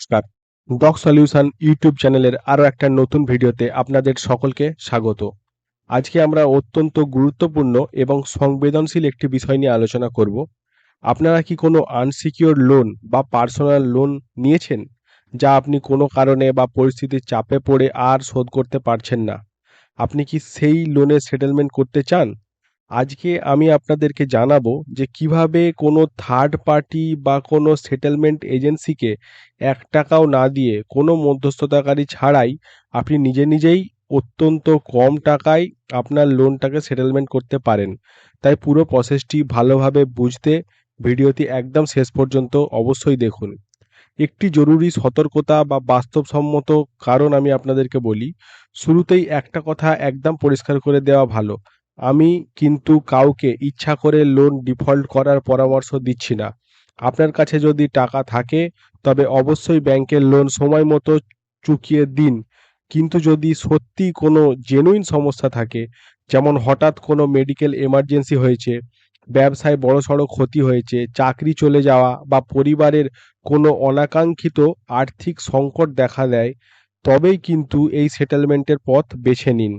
নমস্কার। Doc solution YouTube চ্যানেলের আরও একটা নতুন ভিডিওতে আপনাদের সকলকে স্বাগত। আজকে আমরা অত্যন্ত গুরুত্বপূর্ণ এবং সংবেদনশীল একটি বিষয় নিয়ে আলোচনা করব। আপনারা কি কোনো আনসিকিউরড লোন বা পার্সোনাল লোন নিয়েছেন, যা আপনি কোনো কারণে বা পরিস্থিতির চাপে পড়ে আর শোধ করতে পারছেন না? আপনি কি সেই লোনের সেটেলমেন্ট করতে চান? আজকে আমি আপনাদেরকে জানাবো যে কিভাবে কোনো থার্ড পার্টি বা কোনো সেটেলমেন্ট এজেন্সিকে ৳1 না দিয়ে কোনো মধ্যস্থতাকারী ছাড়াই আপনি নিজে নিজেই অত্যন্ত কম টাকায় আপনার লোনটাকে সেটেলমেন্ট করতে পারেন। তাই পুরো প্রসেসটি ভালোভাবে বুঝতে ভিডিওটি একদম শেষ পর্যন্ত অবশ্যই দেখুন। একটি জরুরি সতর্কতা বা বাস্তবসম্মত কারণ আমি আপনাদেরকে বলি। শুরুতেই একটা কথা একদম পরিষ্কার করে দেওয়া ভালো। আমি কিন্তু কাউকে ইচ্ছা করে লোন ডিফল্ট করার পরামর্শ দিচ্ছি না। আপনার কাছে যদি টাকা থাকে তবে অবশ্যই ব্যাংকের লোন সময় মতো চুকিয়ে দিন। কিন্তু যদি সত্যিই কোনো জেনুইন সমস্যা থাকে, যেমন হঠাৎ কোনো মেডিকেল এমার্জেন্সি হয়েছে, ব্যবসায় বড়সড় ক্ষতি হয়েছে, চাকরি চলে যাওয়া বা পরিবারের কোনো অনাকাঙ্ক্ষিত আর্থিক সংকট দেখা দেয়, তবেই কিন্তু এই সেটেলমেন্টের পথ বেছে নিন।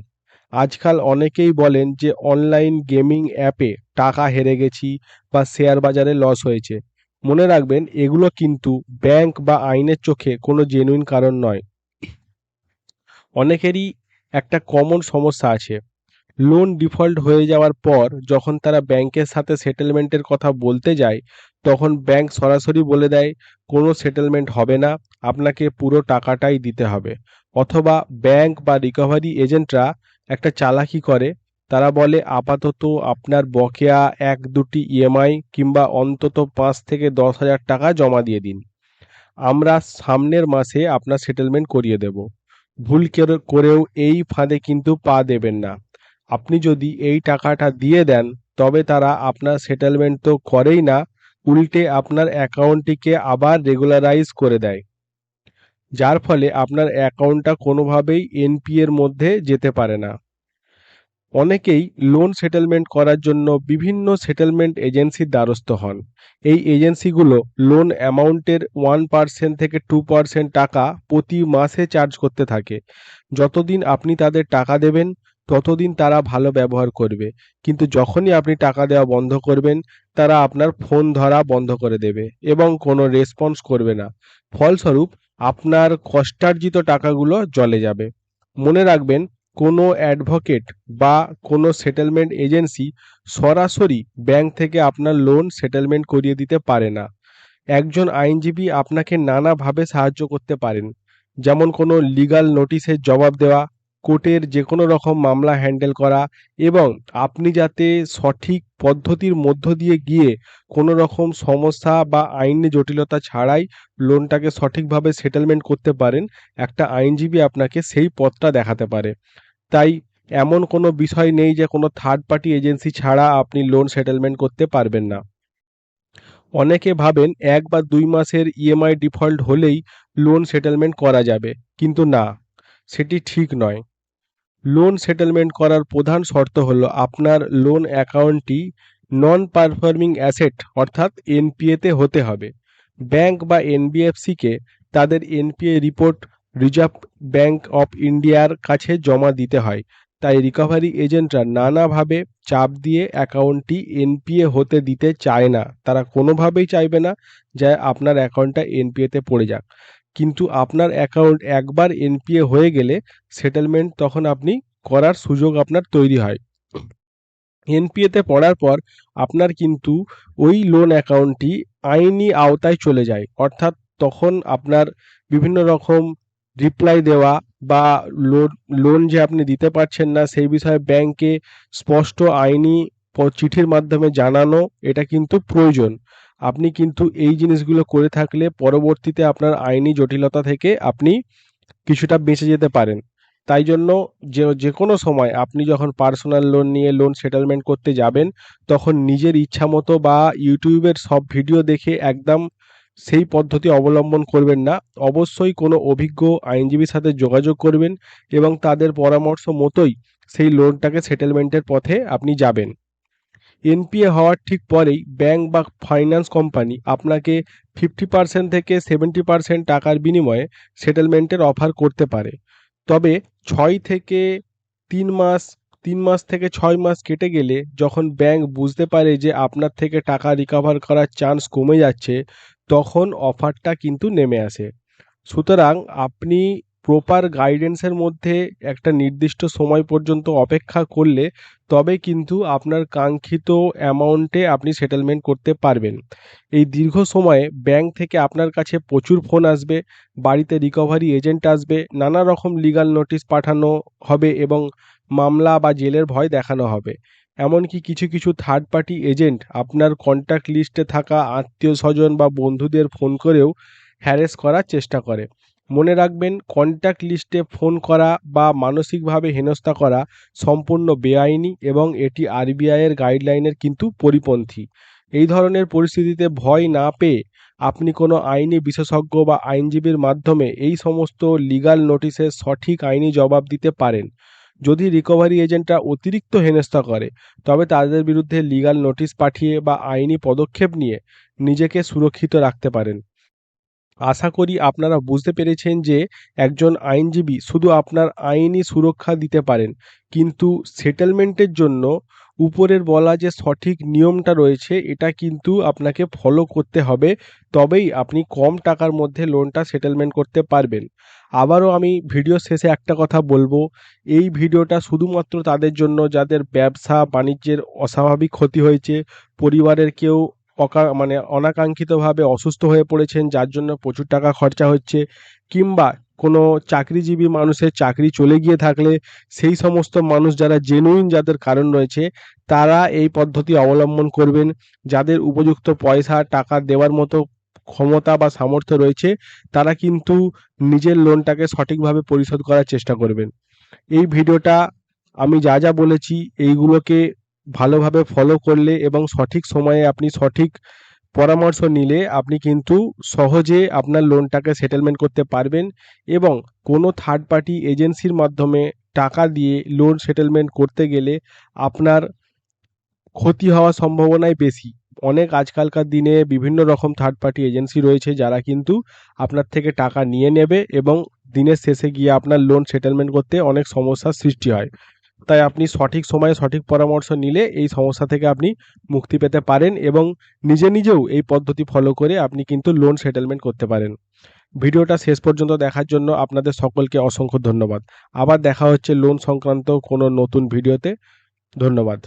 আজকাল অনেকেই বলেন যে অনলাইন গেমিং অ্যাপে টাকা হেরে গেছি বা শেয়ার বাজারে লস হয়েছে। মনে রাখবেন, এগুলো কিন্তু ব্যাংক বা আইনের চোখে কোনো জেনুইন কারণ নয়। অনেকেরই একটা কমন সমস্যা আছে। লোন ডিফল্ট হয়ে যাওয়ার পর যখন তারা ব্যাংকের সাথে সেটেলমেন্টের কথা বলতে যায়, তখন ব্যাংক সরাসরি বলে দেয় কোনো সেটেলমেন্ট হবে না, আপনাকে পুরো টাকাটাই দিতে হবে। অথবা ব্যাংক বা রিকভারি এজেন্টরা একটা চালাকি করে, তারা বলে আপাতত আপনার বকেয়া 1-2টি ইএমআই কিংবা অন্তত 5 থেকে 10 হাজার টাকা জমা দিয়ে দিন, আমরা সামনের মাসে আপনার সেটেলমেন্ট করিয়ে দেব। ভুল করেও এই ফাঁদে কিন্তু পা দেবেন না। আপনি যদি এই টাকাটা দিয়ে দেন, তবে তারা আপনার সেটেলমেন্ট তো করেই না, উল্টে আপনার অ্যাকাউন্টটিকে আবার রেগুলারাইজ করে দেয়, যার ফলে আপনার অ্যাকাউন্টটা কোনোভাবেই এনপিএর মধ্যে যেতে পারে না। অনেকেই লোন সেটেলমেন্ট করার জন্য বিভিন্ন সেটেলমেন্ট এজেন্সির দ্বারস্থ হন। এই এজেন্সিগুলো লোন অ্যামাউন্টের 1% থেকে 2% টাকা প্রতি মাসে চার্জ করতে থাকে। যতদিন আপনি তাদের টাকা দেবেন, ততদিন তারা ভালো ব্যবহার করবে, কিন্তু যখনই আপনি টাকা দেওয়া বন্ধ করবেন, তারা আপনার ফোন ধরা বন্ধ করে দেবে এবং কোনো রেসপন্স করবে না। ফলস্বরূপ আপনার কষ্টার্জিত টাকাগুলো জলে যাবে। মনে রাখবেন, কোনো অ্যাডভোকেট বা কোনো সেটেলমেন্ট এজেন্সি সরাসরি ব্যাংক থেকে আপনার লোন সেটেলমেন্ট করিয়ে দিতে পারে না। একজন আইনজীবী আপনাকে নানাভাবে সাহায্য করতে পারেন, যেমন কোনো লিগ্যাল নোটিশের জবাব দেওয়া, কোর্টের যে কোনো রকম মামলা হ্যান্ডেল করা, এবং আপনি যাতে সঠিক পদ্ধতির মধ্য দিয়ে গিয়ে কোনো রকম সমস্যা বা আইনি জটিলতা ছাড়াই লোনটাকে সঠিকভাবে সেটেলমেন্ট করতে পারেন, একটা আইনজীবী আপনাকে সেই পথটা দেখাতে পারে। তাই এমন কোনো বিষয় নেই যে কোনো থার্ড পার্টি এজেন্সি ছাড়া আপনি লোন সেটেলমেন্ট করতে পারবেন না। অনেকে ভাবেন 1 বা 2 মাসের ইএমআই ডিফল্ট হলেই লোন সেটেলমেন্ট করা যাবে, কিন্তু না, সেটি ঠিক নয়। লোন সেটেলমেন্ট করার প্রধান শর্ত হলো আপনার লোন অ্যাকাউন্টটি নন পারফর্মিং অ্যাসেট অর্থাৎ এনপিএতে হতে হবে। ব্যাংক বা এনবিএফসিকে তাদের NPA report reserve bank of ইন্ডিয়ার কাছে জমা দিতে হয়। তাই রিকভারি এজেন্টরা নানাভাবে চাপ দিয়ে অ্যাকাউন্টটি এনপিএ হতে দিতে চায় না। তারা কোনোভাবেই চাইবে না যে আপনার অ্যাকাউন্টটা এনপিএতে পড়ে যাক। কিন্তু আপনার অ্যাকাউন্ট একবার এনপিএ হয়ে গেলে সেটেলমেন্ট তখন আপনি করার সুযোগ আপনার তৈরি হয়। এনপিএতে পড়ার পর আপনার কিন্তু ওই লোন অ্যাকাউন্টটি আইনি আওতায় চলে যায়, অর্থাৎ তখন আপনার বিভিন্ন রকম রিপ্লাই দেওয়া বা লোন যে আপনি দিতে পারছেন না সেই বিষয়ে ব্যাংকে স্পষ্ট আইনি চিঠির মাধ্যমে জানানো, এটা কিন্তু প্রয়োজন। আপনি কিন্তু এই জিনিসগুলো করে থাকলে পরবর্তীতে আপনার আইনি জটিলতা থেকে আপনি কিছুটা বেঁচে যেতে পারেন। তাই জন্য যে কোনো সময় আপনি যখন পার্সোনাল লোন নিয়ে লোন সেটেলমেন্ট করতে যাবেন, তখন নিজের ইচ্ছা মতো বা ইউটিউবের সব ভিডিও দেখে একদম সেই পদ্ধতি অবলম্বন করবেন না। অবশ্যই কোনো অভিজ্ঞ আইনজীবীর সাথে যোগাযোগ করবেন এবং তাদের পরামর্শ মতোই সেই লোনটাকে সেটেলমেন্টের পথে আপনি যাবেন। এনপিএ হওয়ার ঠিক পরেই ব্যাংক বা ফাইন্যান্স কোম্পানি আপনাকে 50% থেকে 70% টাকার বিনিময়ে সেটেলমেন্টের অফার করতে পারে। তবে 3 মাস 3 মাস থেকে 6 মাস কেটে গেলে যখন ব্যাংক বুঝতে পারে যে আপনার থেকে টাকা রিকভার করার চান্স কমে যাচ্ছে, তখন অফারটা কিন্তু নেমে আসে। সুতরাং আপনি প্রপার গাইডেন্সের মধ্যে একটা নির্দিষ্ট সময় পর্যন্ত অপেক্ষা করলে তবে কিন্তু আপনার কাঙ্ক্ষিত অ্যামাউন্টে আপনি সেটেলমেন্ট করতে পারবেন। এই দীর্ঘ সময়ে ব্যাংক থেকে আপনার কাছে প্রচুর ফোন আসবে, বাড়িতে রিকভারি এজেন্ট আসবে, নানা রকম লিগ্যাল নোটিশ পাঠানো হবে এবং মামলা বা জেলের ভয় দেখানো হবে। এমনকি কিছু কিছু থার্ড পার্টি এজেন্ট আপনার কন্ট্যাক্ট লিস্টে থাকা আত্মীয় স্বজন বা বন্ধুদের ফোন করেও হ্যারেস করার চেষ্টা করে। মনে রাখবেন, কন্ট্যাক্ট লিস্টে ফোন করা বা মানসিকভাবে হেনস্থা করা সম্পূর্ণ বেআইনি এবং এটি আরবিআইয়ের গাইডলাইনের কিন্তু পরিপন্থী। এই ধরনের পরিস্থিতিতে ভয় না পেয়ে আপনি কোনো আইনি বিশেষজ্ঞ বা আইনজীবীর মাধ্যমে এই সমস্ত লিগ্যাল নোটিশের সঠিক আইনি জবাব দিতে পারেন। যদি রিকভারি এজেন্টরা অতিরিক্ত হেনস্থা করে, তবে তাদের বিরুদ্ধে লিগ্যাল নোটিশ পাঠিয়ে বা আইনি পদক্ষেপ নিয়ে নিজেকে সুরক্ষিত রাখতে পারেন। আশা করি আপনারা বুঝতে পেরেছেন যে একজন আইনজীবী শুধু আপনার আইনি সুরক্ষা দিতে পারেন, কিন্তু সেটেলমেন্টের জন্য উপরের বলা যে সঠিক নিয়মটা রয়েছে এটা কিন্তু আপনাকে ফলো করতে হবে। তবেই আপনি কম টাকার মধ্যে লোনটা সেটেলমেন্ট করতে পারবেন। আবারও আমি ভিডিও শেষে একটা কথা বলবো, এই ভিডিওটা শুধুমাত্র তাদের জন্য যাদের ব্যবসা বাণিজ্যের অস্বাভাবিক ক্ষতি হয়েছে, পরিবারের কেউ অনাকাঙ্ক্ষিতভাবে অসুস্থ হয়ে পড়েছেন যার জন্য প্রচুর টাকা খরচা হচ্ছে, কিংবা কোনো চাকরিজীবী মানুষের চাকরি চলে গিয়ে থাকলে সেই সমস্ত মানুষ যারা জেনুইন, যাদের কারণ রয়েছে, তারা এই পদ্ধতি অবলম্বন করবেন। যাদের উপযুক্ত পয়সা টাকা দেওয়ার মতো ক্ষমতা বা সামর্থ্য রয়েছে, তারা কিন্তু নিজের লোনটাকে সঠিকভাবে পরিশোধ করার চেষ্টা করবেন। এই ভিডিওটা আমি যা যা বলেছি এইগুলোকে ভালোভাবে ফলো করলে এবং সঠিক সময়ে আপনি সঠিক পরামর্শ নিলে আপনি কিন্তু সহজে আপনার লোনটাকে সেটেলমেন্ট করতে পারবেন এবং কোনো থার্ড পার্টি এজেন্সির মাধ্যমে টাকা দিয়ে লোন সেটেলমেন্ট করতে গেলে আপনার ক্ষতি হওয়ার সম্ভাবনাই বেশি। অনেক আজকালকার দিনে বিভিন্ন রকম থার্ড পার্টি এজেন্সি রয়েছে যারা কিন্তু আপনার থেকে টাকা নিয়ে নেবে এবং দিনের শেষে গিয়ে আপনার লোন সেটেলমেন্ট করতে অনেক সমস্যার সৃষ্টি হয়। তাই আপনি সঠিক সময়ে সঠিক পরামর্শ নিলে এই সমস্যা থেকে আপনি মুক্তি পেতে পারেন এবং নিজে নিজেও এই পদ্ধতি ফলো করে আপনি কিন্তু লোন সেটেলমেন্ট করতে পারেন। ভিডিওটা শেষ পর্যন্ত দেখার জন্য আপনাদের সকলকে অসংখ্য ধন্যবাদ। আবার দেখা হচ্ছে লোন সংক্রান্ত কোনো নতুন ভিডিওতে। ধন্যবাদ।